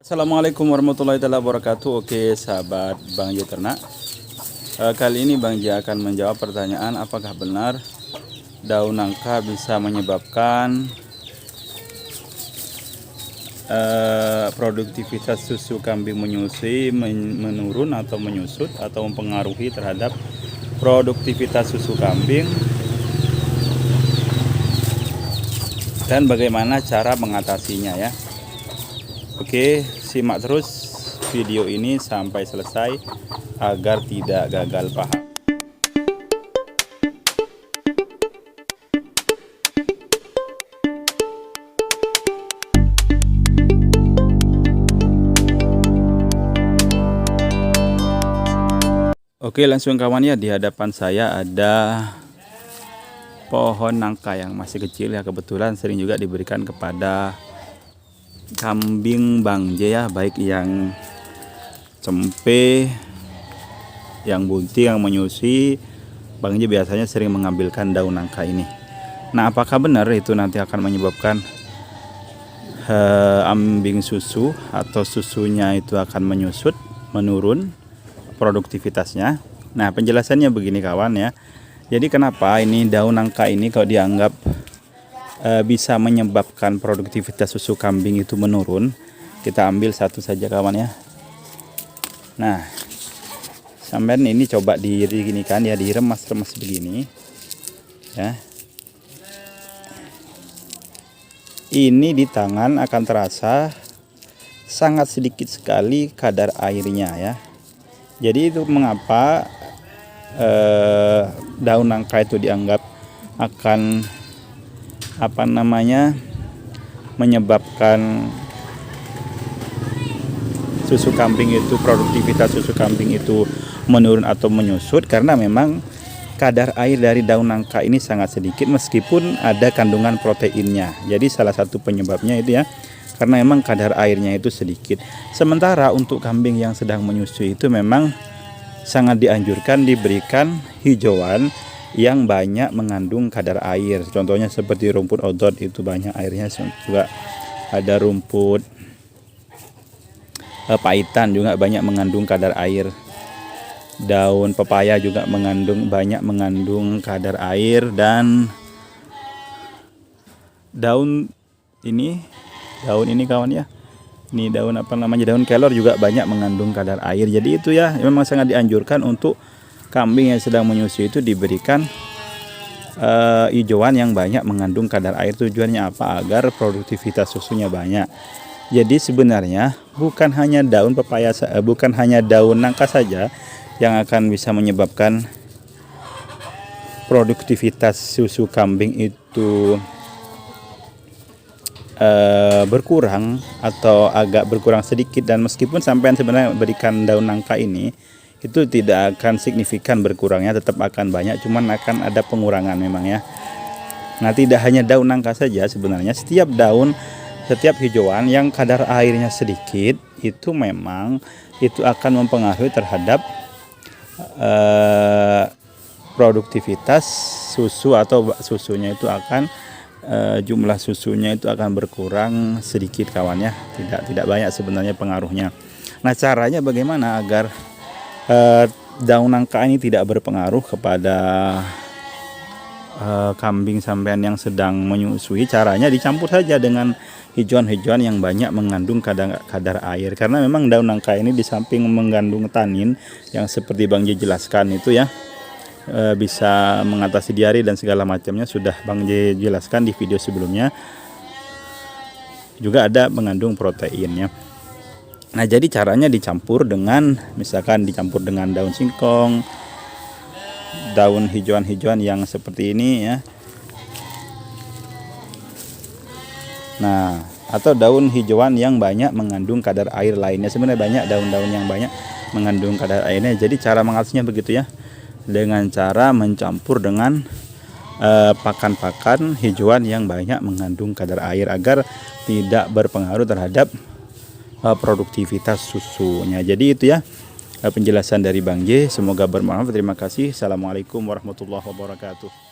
Assalamualaikum warahmatullahi wabarakatuh. Oke sahabat Bang J Ternak, kali ini Bang J akan menjawab pertanyaan apakah benar daun nangka bisa menyebabkan produktivitas susu kambing menyusui menurun atau menyusut atau mempengaruhi terhadap produktivitas susu kambing, dan bagaimana cara mengatasinya ya. Oke, simak terus video ini sampai selesai agar tidak gagal paham. Oke, langsung kawan ya, di hadapan saya ada pohon nangka yang masih kecil ya, kebetulan sering juga diberikan kepada kambing Bang J ya, baik yang cempe, yang bunting, yang menyusui. Bang J biasanya sering mengambilkan daun nangka ini. Nah, apakah benar itu nanti akan menyebabkan ambing susu atau susunya itu akan menyusut, menurun produktivitasnya? Nah, penjelasannya begini kawan ya. Jadi kenapa ini daun nangka ini kalau dianggap bisa menyebabkan produktivitas susu kambing itu menurun? Kita ambil satu saja kawan ya. Nah, sampean ini coba diginikan ya, diremas-remas begini ya. Ini di tangan akan terasa sangat sedikit sekali kadar airnya ya. Jadi itu mengapa daun nangka itu dianggap akan menyebabkan susu kambing itu, produktivitas susu kambing itu menurun atau menyusut, karena memang kadar air dari daun nangka ini sangat sedikit meskipun ada kandungan proteinnya. Jadi salah satu penyebabnya itu ya, karena memang kadar airnya itu sedikit. Sementara untuk kambing yang sedang menyusui itu memang sangat dianjurkan diberikan hijauan yang banyak mengandung kadar air. Contohnya seperti rumput odot, itu banyak airnya. Juga ada rumput paitan juga banyak mengandung kadar air. Daun pepaya juga banyak mengandung kadar air, dan daun ini kawan ya. Ini daun daun kelor juga banyak mengandung kadar air. Jadi itu ya, memang sangat dianjurkan untuk kambing yang sedang menyusui itu diberikan hijauan yang banyak mengandung kadar air. Tujuannya apa? Agar produktivitas susunya banyak. Jadi sebenarnya bukan hanya daun pepaya, bukan hanya daun nangka saja yang akan bisa menyebabkan produktivitas susu kambing itu berkurang atau agak berkurang sedikit. Dan meskipun sampean sebenarnya berikan daun nangka ini, itu tidak akan signifikan berkurangnya, tetap akan banyak, cuman akan ada pengurangan memang ya. Nah, tidak hanya daun nangka saja sebenarnya, setiap hijauan yang kadar airnya sedikit itu memang itu akan mempengaruhi terhadap produktivitas susu, atau susunya itu akan jumlah susunya itu akan berkurang sedikit kawan ya, tidak banyak sebenarnya pengaruhnya. Nah, caranya bagaimana agar daun nangka ini tidak berpengaruh kepada kambing sampean yang sedang menyusui? Caranya dicampur saja dengan hijauan-hijauan yang banyak mengandung kadar air, karena memang daun nangka ini di samping mengandung tanin yang seperti Bang J jelaskan itu ya, bisa mengatasi diare dan segala macamnya, sudah Bang J jelaskan di video sebelumnya. Juga ada mengandung proteinnya. Nah, jadi caranya dicampur dengan, misalkan dicampur dengan daun singkong, daun hijauan-hijauan yang seperti ini ya. Nah, atau daun hijauan yang banyak mengandung kadar air lainnya. Sebenarnya banyak daun-daun yang banyak mengandung kadar airnya. Jadi cara mengatasinya begitu ya, dengan cara mencampur dengan pakan-pakan hijauan yang banyak mengandung kadar air agar tidak berpengaruh terhadap produktivitas susunya. Jadi itu ya penjelasan dari Bang J, semoga bermanfaat. Terima kasih. Assalamualaikum warahmatullahi wabarakatuh.